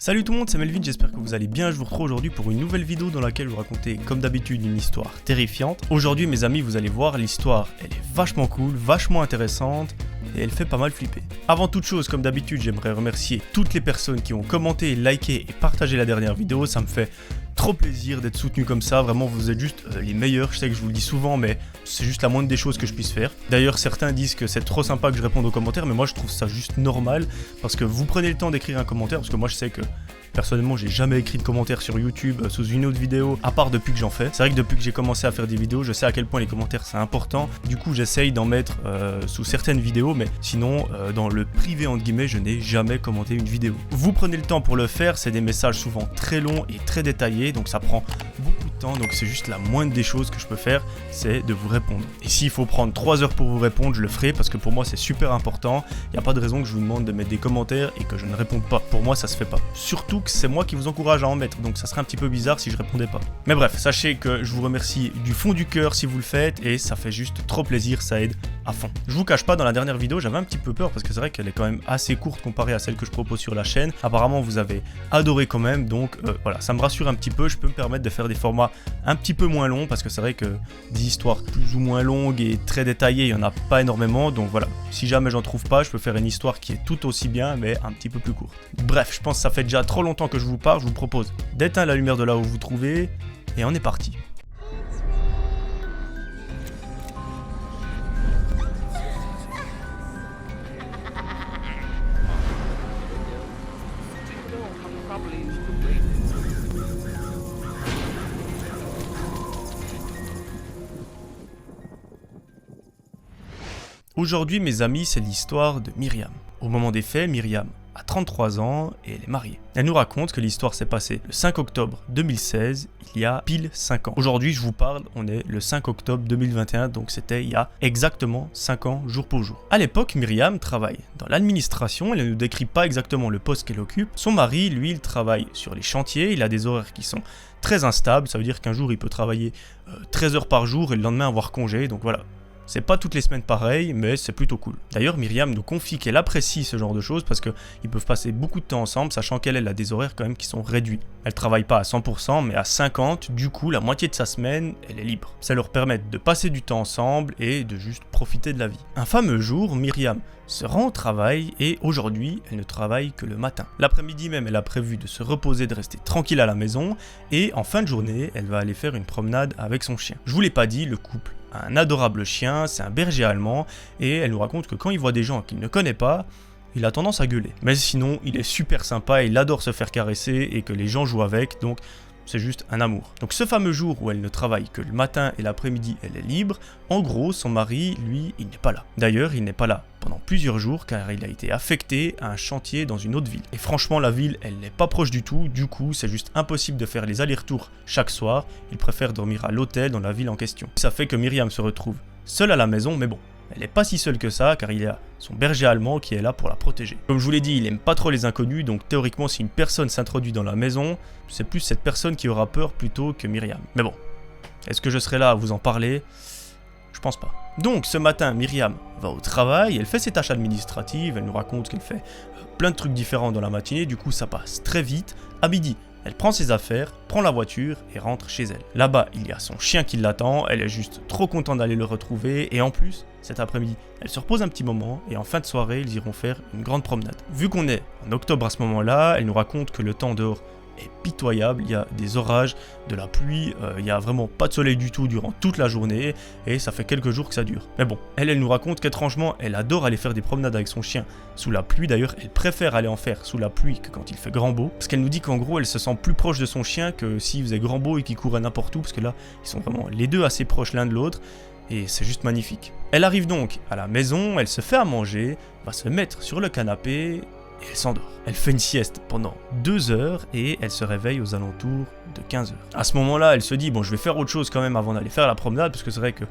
Salut tout le monde, c'est Melvin, j'espère que vous allez bien. Je vous retrouve aujourd'hui pour une nouvelle vidéo dans laquelle je vous raconter comme d'habitude une histoire terrifiante. Aujourd'hui mes amis, vous allez voir, l'histoire elle est vachement cool, vachement intéressante et elle fait pas mal flipper. Avant toute chose, comme d'habitude, j'aimerais remercier toutes les personnes qui ont commenté, liké et partagé la dernière vidéo. Ça me fait trop plaisir d'être soutenu comme ça, vraiment vous êtes juste les meilleurs. Je sais que je vous le dis souvent mais c'est juste la moindre des choses que je puisse faire. D'ailleurs certains disent que c'est trop sympa que je réponde aux commentaires, mais moi je trouve ça juste normal parce que vous prenez le temps d'écrire un commentaire, parce que moi je sais que personnellement j'ai jamais écrit de commentaire sur YouTube sous une autre vidéo à part depuis que j'en fais. C'est vrai que depuis que j'ai commencé à faire des vidéos, je sais à quel point les commentaires c'est important. Du coup j'essaye d'en mettre sous certaines vidéos, mais sinon dans le privé entre guillemets je n'ai jamais commenté une vidéo. Vous prenez le temps pour le faire, c'est des messages souvent très longs et très détaillés, donc ça prend beaucoup de temps, donc c'est juste la moindre des choses que je peux faire, c'est de vous répondre. Et s'il faut prendre 3 heures pour vous répondre, je le ferai parce que pour moi c'est super important. Il n'y a pas de raison que je vous demande de mettre des commentaires et que je ne réponde pas. Pour moi ça se fait pas. Surtout que c'est moi qui vous encourage à en mettre, donc ça serait un petit peu bizarre si je répondais pas. Mais bref, sachez que je vous remercie du fond du cœur si vous le faites et ça fait juste trop plaisir, ça aide à fond. Je vous cache pas, dans la dernière vidéo j'avais un petit peu peur parce que c'est vrai qu'elle est quand même assez courte comparée à celle que je propose sur la chaîne. Apparemment vous avez adoré quand même, donc voilà, ça me rassure un petit peu. Je peux me permettre de faire des formats un petit peu moins longs parce que c'est vrai que des histoires plus ou moins longues et très détaillées il y en a pas énormément, donc voilà, si jamais j'en trouve pas je peux faire une histoire qui est tout aussi bien mais un petit peu plus courte. Bref, je pense que ça fait déjà trop longtemps que je vous parle, je vous propose d'éteindre la lumière de là où vous vous trouvez et on est parti. Aujourd'hui mes amis, c'est l'histoire de Myriam. Au moment des faits, Myriam a 33 ans et elle est mariée. Elle nous raconte que l'histoire s'est passée le 5 octobre 2016, il y a pile 5 ans. Aujourd'hui je vous parle, on est le 5 octobre 2021, donc c'était il y a exactement 5 ans, jour pour jour. À l'époque, Myriam travaille dans l'administration, elle ne nous décrit pas exactement le poste qu'elle occupe. Son mari, lui, il travaille sur les chantiers, il a des horaires qui sont très instables, ça veut dire qu'un jour il peut travailler 13 heures par jour et le lendemain avoir congé, donc voilà. C'est pas toutes les semaines pareil, mais c'est plutôt cool. D'ailleurs, Myriam nous confie qu'elle apprécie ce genre de choses parce qu'ils peuvent passer beaucoup de temps ensemble, sachant qu'elle a des horaires quand même qui sont réduits. Elle travaille pas à 100%, mais à 50%, du coup, la moitié de sa semaine, elle est libre. Ça leur permet de passer du temps ensemble et de juste profiter de la vie. Un fameux jour, Myriam se rend au travail et aujourd'hui, elle ne travaille que le matin. L'après-midi même, elle a prévu de se reposer, de rester tranquille à la maison et en fin de journée, elle va aller faire une promenade avec son chien. Je vous l'ai pas dit, le couple a un adorable chien, c'est un berger allemand et elle nous raconte que quand il voit des gens qu'il ne connaît pas, il a tendance à gueuler. Mais sinon, il est super sympa, il adore se faire caresser et que les gens jouent avec, donc c'est juste un amour. Donc ce fameux jour où elle ne travaille que le matin et l'après-midi, elle est libre, en gros, son mari, lui, il n'est pas là. D'ailleurs, il n'est pas là pendant plusieurs jours car il a été affecté à un chantier dans une autre ville. Et franchement, la ville, elle n'est pas proche du tout, du coup, c'est juste impossible de faire les allers-retours chaque soir. Il préfère dormir à l'hôtel dans la ville en question. Ça fait que Myriam se retrouve seule à la maison, mais bon, elle n'est pas si seule que ça car il y a son berger allemand qui est là pour la protéger. Comme je vous l'ai dit, il aime pas trop les inconnus, donc théoriquement si une personne s'introduit dans la maison, c'est plus cette personne qui aura peur plutôt que Myriam. Mais bon, est-ce que je serai là à vous en parler ? Je pense pas. Donc ce matin, Myriam va au travail, elle fait ses tâches administratives, elle nous raconte qu'elle fait plein de trucs différents dans la matinée, du coup ça passe très vite. À midi, elle prend ses affaires, prend la voiture et rentre chez elle. Là-bas, il y a son chien qui l'attend, elle est juste trop contente d'aller le retrouver et en plus, cet après-midi, elle se repose un petit moment et en fin de soirée, ils iront faire une grande promenade. Vu qu'on est en octobre à ce moment-là, elle nous raconte que le temps dehors est pitoyable, il y a des orages, de la pluie, il y a vraiment pas de soleil du tout durant toute la journée et ça fait quelques jours que ça dure. Mais bon, elle nous raconte qu'étrangement, elle adore aller faire des promenades avec son chien sous la pluie. D'ailleurs, elle préfère aller en faire sous la pluie que quand il fait grand beau, parce qu'elle nous dit qu'en gros, elle se sent plus proche de son chien que s'il faisait grand beau et qu'il courait n'importe où, parce que là, ils sont vraiment les deux assez proches l'un de l'autre. Et c'est juste magnifique. Elle arrive donc à la maison, elle se fait à manger, va se mettre sur le canapé et elle s'endort. Elle fait une sieste pendant 2 heures et elle se réveille aux alentours de 15 heures. À ce moment-là, elle se dit, bon, je vais faire autre chose quand même avant d'aller faire la promenade, parce que c'est vrai que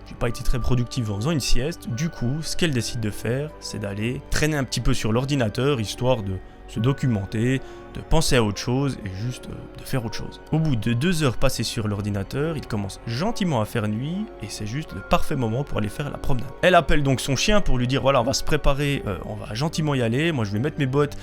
j'ai pas été très productive en faisant une sieste. Du coup, ce qu'elle décide de faire, c'est d'aller traîner un petit peu sur l'ordinateur, histoire de se documenter, de penser à autre chose et juste de faire autre chose. Au bout de 2 heures passées sur l'ordinateur, il commence gentiment à faire nuit et c'est juste le parfait moment pour aller faire la promenade. Elle appelle donc son chien pour lui dire voilà, on va se préparer, on va gentiment y aller, moi je vais mettre mes bottes,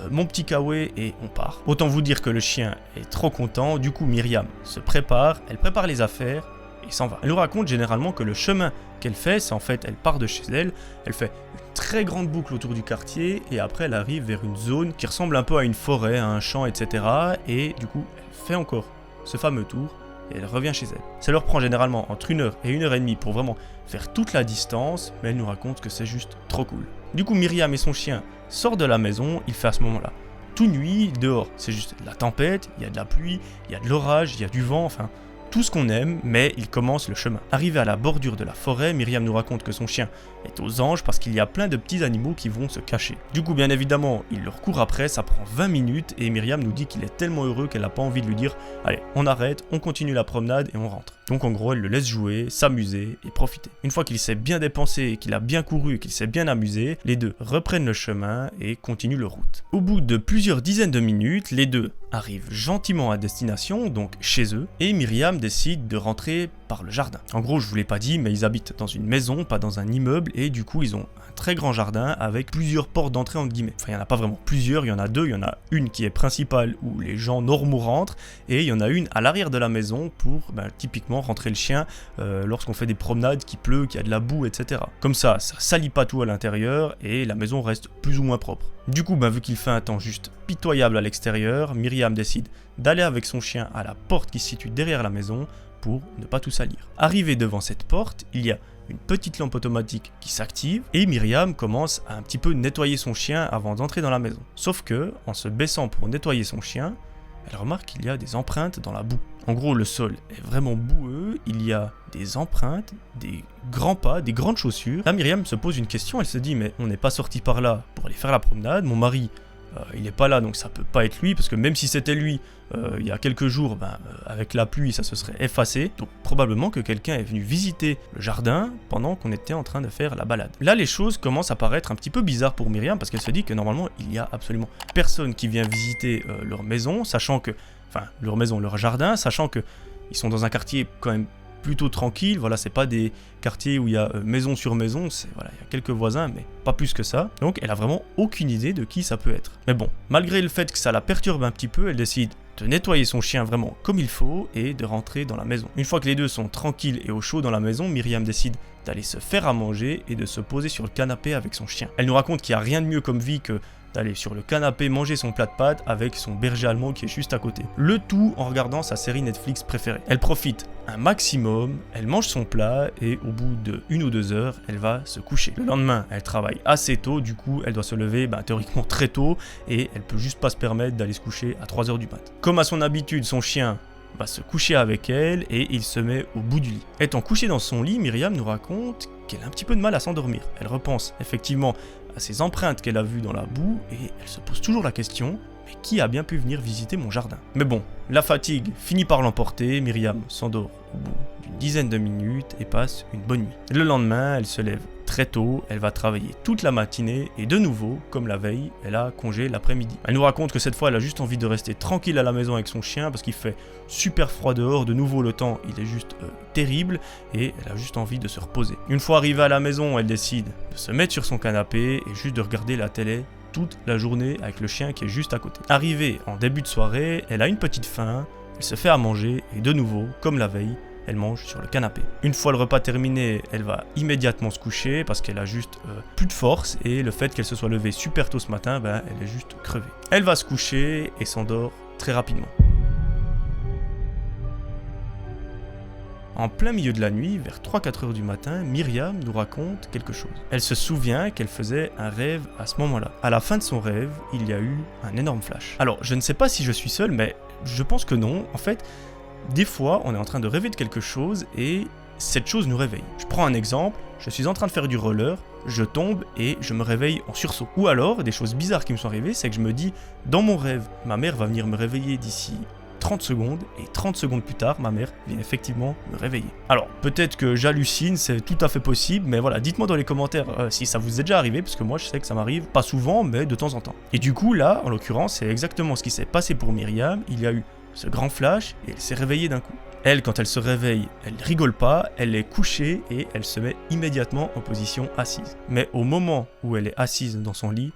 mon petit kawaii et on part. Autant vous dire que le chien est trop content, du coup Myriam se prépare, elle prépare les affaires et s'en va. Elle nous raconte généralement que le chemin qu'elle fait, c'est en fait, elle part de chez elle, elle fait une très grande boucle autour du quartier et après elle arrive vers une zone qui ressemble un peu à une forêt, à un champ, etc. Et du coup, elle fait encore ce fameux tour et elle revient chez elle. Ça leur prend généralement entre 1 heure et 1 heure et demie pour vraiment faire toute la distance, mais elle nous raconte que c'est juste trop cool. Du coup, Myriam et son chien sortent de la maison, il fait à ce moment-là tout nuit, dehors, c'est juste de la tempête, il y a de la pluie, il y a de l'orage, il y a du vent, enfin tout ce qu'on aime, mais il commence le chemin. Arrivé à la bordure de la forêt, Myriam nous raconte que son chien est aux anges parce qu'il y a plein de petits animaux qui vont se cacher. Du coup, bien évidemment, il leur court après, ça prend 20 minutes et Myriam nous dit qu'il est tellement heureux qu'elle n'a pas envie de lui dire « Allez, on arrête, on continue la promenade et on rentre ». Donc en gros, elle le laisse jouer, s'amuser et profiter. Une fois qu'il s'est bien dépensé, qu'il a bien couru et qu'il s'est bien amusé, les deux reprennent le chemin et continuent leur route. Au bout de plusieurs dizaines de minutes, les deux arrivent gentiment à destination, donc chez eux, et Myriam décide de rentrer par le jardin. En gros, je vous l'ai pas dit, mais ils habitent dans une maison, pas dans un immeuble, et du coup, ils ont un très grand jardin avec plusieurs portes d'entrée entre guillemets. Enfin, il n'y en a pas vraiment plusieurs, il y en a 2, il y en a une qui est principale où les gens normaux rentrent, et il y en a une à l'arrière de la maison pour typiquement rentrer le chien lorsqu'on fait des promenades, qu'il pleut, qu'il y a de la boue, etc. Comme ça salit pas tout à l'intérieur, et la maison reste plus ou moins propre. Du coup, vu qu'il fait un temps juste pitoyable à l'extérieur, Myriam décide d'aller avec son chien à la porte qui se situe derrière la maison pour ne pas tout salir. Arrivé devant cette porte, il y a une petite lampe automatique qui s'active et Myriam commence à un petit peu nettoyer son chien avant d'entrer dans la maison. Sauf que, en se baissant pour nettoyer son chien, elle remarque qu'il y a des empreintes dans la boue. En gros, le sol est vraiment boueux, il y a des empreintes, des grands pas, des grandes chaussures. Là, Myriam se pose une question, elle se dit mais on n'est pas sorti par là pour aller faire la promenade, mon mari il n'est pas là donc ça peut pas être lui parce que même si c'était lui il y a quelques jours avec la pluie ça se serait effacé, donc probablement que quelqu'un est venu visiter le jardin pendant qu'on était en train de faire la balade. Là les choses commencent à paraître un petit peu bizarres pour Myriam parce qu'elle se dit que normalement il y a absolument personne qui vient visiter leur maison, leur jardin, sachant que ils sont dans un quartier quand même plutôt tranquille, voilà, c'est pas des quartiers où il y a maison sur maison, il y a quelques voisins, mais pas plus que ça. Donc elle a vraiment aucune idée de qui ça peut être. Mais bon, malgré le fait que ça la perturbe un petit peu, elle décide de nettoyer son chien vraiment comme il faut et de rentrer dans la maison. Une fois que les deux sont tranquilles et au chaud dans la maison, Myriam décide d'aller se faire à manger et de se poser sur le canapé avec son chien. Elle nous raconte qu'il n'y a rien de mieux comme vie que d'aller sur le canapé manger son plat de pâtes avec son berger allemand qui est juste à côté. Le tout en regardant sa série Netflix préférée. Elle profite un maximum, elle mange son plat et au bout de 1 ou 2 heures, elle va se coucher. Le lendemain, elle travaille assez tôt, du coup, elle doit se lever théoriquement très tôt et elle peut juste pas se permettre d'aller se coucher à 3 heures du mat. Comme à son habitude, son chien va se coucher avec elle et il se met au bout du lit. Étant couchée dans son lit, Myriam nous raconte qu'elle a un petit peu de mal à s'endormir. Elle repense effectivement à ces empreintes qu'elle a vues dans la boue et elle se pose toujours la question « Mais qui a bien pu venir visiter mon jardin ?» Mais bon, la fatigue finit par l'emporter, Myriam s'endort au bout d'une dizaine de minutes et passe une bonne nuit. Le lendemain, elle se lève très tôt, elle va travailler toute la matinée et de nouveau, comme la veille, elle a congé l'après-midi. Elle nous raconte que cette fois, elle a juste envie de rester tranquille à la maison avec son chien parce qu'il fait super froid dehors, de nouveau le temps, il est juste terrible et elle a juste envie de se reposer. Une fois arrivée à la maison, elle décide de se mettre sur son canapé et juste de regarder la télé toute la journée avec le chien qui est juste à côté. Arrivée en début de soirée, elle a une petite faim, elle se fait à manger et de nouveau, comme la veille, elle mange sur le canapé. Une fois le repas terminé, elle va immédiatement se coucher parce qu'elle a juste plus de force et le fait qu'elle se soit levée super tôt ce matin, elle est juste crevée. Elle va se coucher et s'endort très rapidement. En plein milieu de la nuit, vers 3-4 heures du matin, Myriam nous raconte quelque chose. Elle se souvient qu'elle faisait un rêve à ce moment-là. À la fin de son rêve, il y a eu un énorme flash. Alors, je ne sais pas si je suis seul, mais je pense que non. En fait, des fois, on est en train de rêver de quelque chose et cette chose nous réveille. Je prends un exemple, je suis en train de faire du roller, je tombe et je me réveille en sursaut. Ou alors, des choses bizarres qui me sont arrivées, c'est que je me dis, dans mon rêve, ma mère va venir me réveiller d'ici 30 secondes et 30 secondes plus tard, ma mère vient effectivement me réveiller. Alors, peut-être que j'hallucine, c'est tout à fait possible, mais voilà, dites-moi dans les commentaires si ça vous est déjà arrivé, parce que moi je sais que ça m'arrive, pas souvent, mais de temps en temps. Et du coup, là, en l'occurrence, c'est exactement ce qui s'est passé pour Myriam. Il y a eu ce grand flash et elle s'est réveillée d'un coup. Elle, quand elle se réveille, elle rigole pas, elle est couchée et elle se met immédiatement en position assise. Mais au moment où elle est assise dans son lit,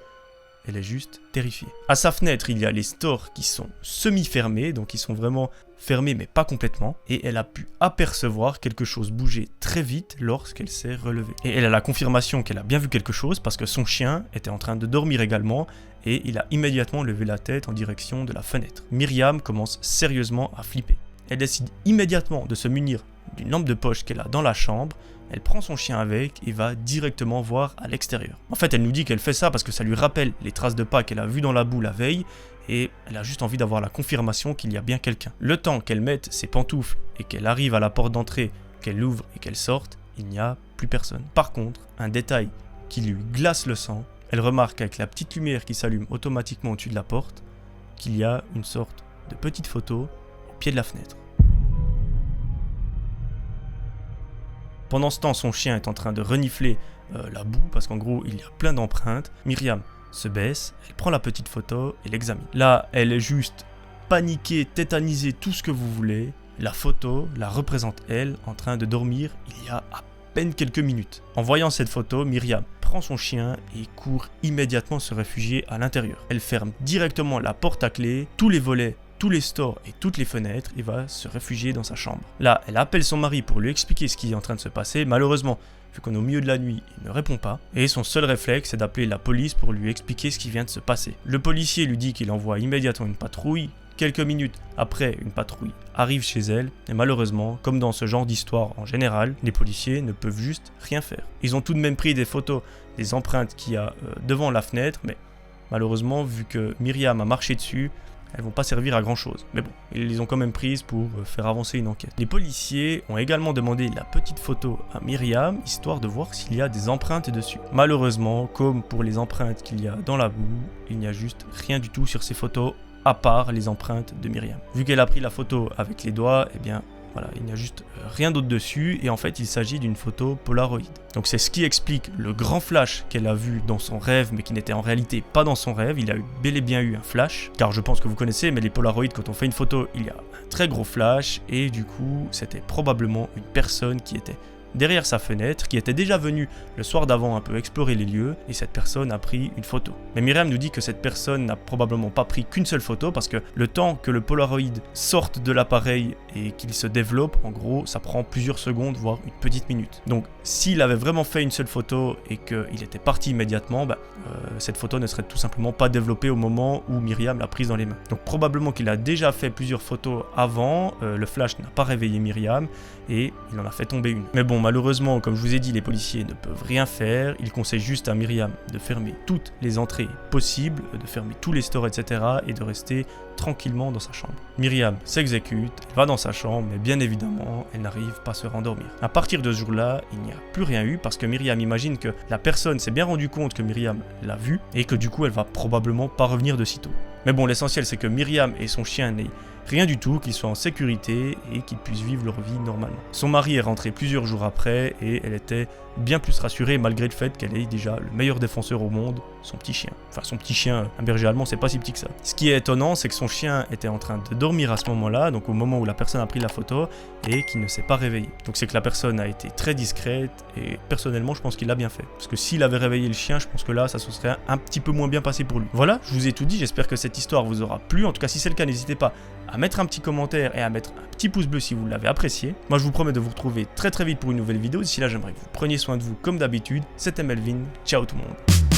elle est juste terrifiée. À sa fenêtre, il y a les stores qui sont semi-fermés, donc ils sont vraiment fermés mais pas complètement. Et elle a pu apercevoir quelque chose bouger très vite lorsqu'elle s'est relevée. Et elle a la confirmation qu'elle a bien vu quelque chose parce que son chien était en train de dormir également et il a immédiatement levé la tête en direction de la fenêtre. Myriam commence sérieusement à flipper. Elle décide immédiatement de se munir d'une lampe de poche qu'elle a dans la chambre. Elle prend son chien avec et va directement voir à l'extérieur. En fait, elle nous dit qu'elle fait ça parce que ça lui rappelle les traces de pas qu'elle a vues dans la boue la veille et elle a juste envie d'avoir la confirmation qu'il y a bien quelqu'un. Le temps qu'elle mette ses pantoufles et qu'elle arrive à la porte d'entrée, qu'elle l'ouvre et qu'elle sorte, il n'y a plus personne. Par contre, un détail qui lui glace le sang, elle remarque avec la petite lumière qui s'allume automatiquement au-dessus de la porte qu'il y a une sorte de petite photo au pied de la fenêtre. Pendant ce temps, son chien est en train de renifler la boue parce qu'en gros, il y a plein d'empreintes. Myriam se baisse, elle prend la petite photo et l'examine. Là, elle est juste paniquée, tétanisée, tout ce que vous voulez. La photo la représente elle en train de dormir il y a à peine quelques minutes. En voyant cette photo, Myriam prend son chien et court immédiatement se réfugier à l'intérieur. Elle ferme directement la porte à clé, tous les volets, tous les stores et toutes les fenêtres et va se réfugier dans sa chambre. Là, elle appelle son mari pour lui expliquer ce qui est en train de se passer. Malheureusement, vu qu'on est au milieu de la nuit, il ne répond pas. Et son seul réflexe, c'est d'appeler la police pour lui expliquer ce qui vient de se passer. Le policier lui dit qu'il envoie immédiatement une patrouille. Quelques minutes après, une patrouille arrive chez elle. Et malheureusement, comme dans ce genre d'histoire en général, les policiers ne peuvent juste rien faire. Ils ont tout de même pris des photos des empreintes qu'il y a devant la fenêtre. Mais malheureusement, vu que Myriam a marché dessus, elles vont pas servir à grand chose. Mais bon, ils les ont quand même prises pour faire avancer une enquête. Les policiers ont également demandé la petite photo à Myriam, histoire de voir s'il y a des empreintes dessus. Malheureusement, comme pour les empreintes qu'il y a dans la boue, il n'y a juste rien du tout sur ces photos, à part les empreintes de Myriam. Vu qu'elle a pris la photo avec les doigts, eh bien voilà, il n'y a juste rien d'autre dessus et en fait il s'agit d'une photo Polaroid. Donc c'est ce qui explique le grand flash qu'elle a vu dans son rêve mais qui n'était en réalité pas dans son rêve. Il a bel et bien eu un flash, car je pense que vous connaissez, mais les Polaroid, quand on fait une photo, il y a un très gros flash et du coup c'était probablement une personne qui était derrière sa fenêtre, qui était déjà venue le soir d'avant un peu explorer les lieux, et cette personne a pris une photo. Mais Myriam nous dit que cette personne n'a probablement pas pris qu'une seule photo, parce que le temps que le Polaroid sorte de l'appareil et qu'il se développe, en gros, ça prend plusieurs secondes, voire une petite minute. Donc, s'il avait vraiment fait une seule photo et qu'il était parti immédiatement, cette photo ne serait tout simplement pas développée au moment où Myriam l'a prise dans les mains. Donc, probablement qu'il a déjà fait plusieurs photos avant, le flash n'a pas réveillé Myriam, et il en a fait tomber une. Mais bon, malheureusement, comme je vous ai dit, les policiers ne peuvent rien faire. Ils conseillent juste à Myriam de fermer toutes les entrées possibles, de fermer tous les stores, etc. et de rester tranquillement dans sa chambre. Myriam s'exécute, elle va dans sa chambre, mais bien évidemment, elle n'arrive pas à se rendormir. À partir de ce jour-là, il n'y a plus rien eu parce que Myriam imagine que la personne s'est bien rendu compte que Myriam l'a vue et que du coup, elle va probablement pas revenir de sitôt. Mais bon, l'essentiel, c'est que Myriam et son chien n'aient rien du tout, qu'ils soient en sécurité et qu'ils puissent vivre leur vie normalement. Son mari est rentré plusieurs jours après et elle était bien plus rassurée malgré le fait qu'elle ait déjà le meilleur défenseur au monde, son petit chien. Enfin, son petit chien, un berger allemand, c'est pas si petit que ça. Ce qui est étonnant, c'est que son chien était en train de dormir à ce moment-là, donc au moment où la personne a pris la photo, et qu'il ne s'est pas réveillé. Donc c'est que la personne a été très discrète et personnellement, je pense qu'il l'a bien fait. Parce que s'il avait réveillé le chien, je pense que là, ça se serait un petit peu moins bien passé pour lui. Voilà, je vous ai tout dit, j'espère que cette histoire vous aura plu. En tout cas, si c'est le cas, n'hésitez pas à mettre un petit commentaire et à mettre un petit pouce bleu si vous l'avez apprécié. Moi, je vous promets de vous retrouver très vite pour une nouvelle vidéo. D'ici là, j'aimerais que vous preniez soin de vous comme d'habitude. C'était Melvin. Ciao tout le monde.